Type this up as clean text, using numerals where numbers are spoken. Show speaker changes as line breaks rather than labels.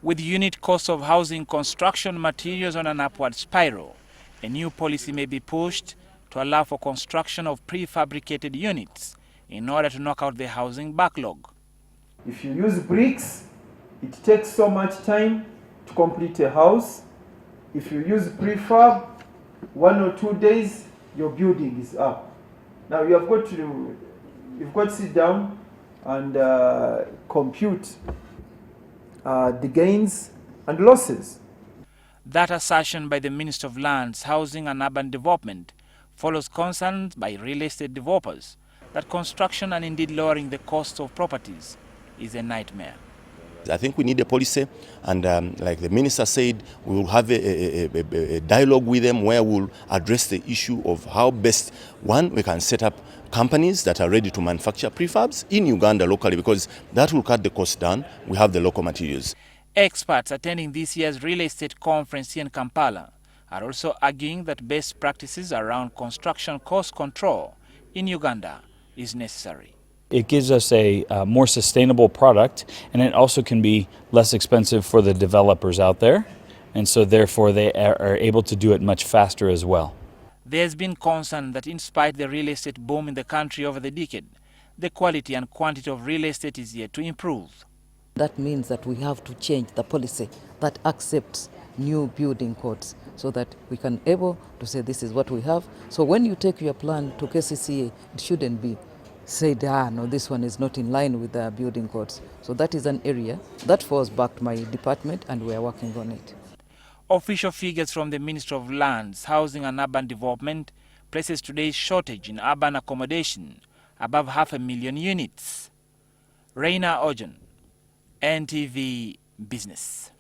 With unit costs of housing construction materials on an upward spiral, a new policy may be pushed to allow for construction of prefabricated units in order to knock out the housing backlog.
If you use bricks, it takes so much time to complete a house. If you use prefab, 1 or 2 days, your building is up. Now you've got to sit down and compute the gains and losses.
That assertion by the Minister of Lands, Housing and Urban Development follows concerns by real estate developers that construction and indeed lowering the cost of properties is a nightmare.
I think we need a policy, and like the minister said, we will have a dialogue with them where we'll address the issue of how best, one, we can set up companies that are ready to manufacture prefabs in Uganda locally, because that will cut the cost down. We have the local materials.
Experts attending this year's real estate conference here in Kampala are also arguing that best practices around construction cost control in Uganda is necessary.
It gives us a more sustainable product, and it also can be less expensive for the developers out there, and so therefore they are able to do it much faster as well.
There's been concern that in spite of the real estate boom in the country over the decade, the quality and quantity of real estate is yet to improve.
That means that we have to change the policy that accepts new building codes so that we can able to say this is what we have. So when you take your plan to KCCA, it shouldn't be said, no, this one is not in line with the building codes. So that is an area that falls back to my department, and we are working on it.
Official figures from the Ministry of Lands, Housing and Urban Development places today's shortage in urban accommodation above 500,000 units. Reina Ojan, NTV Business.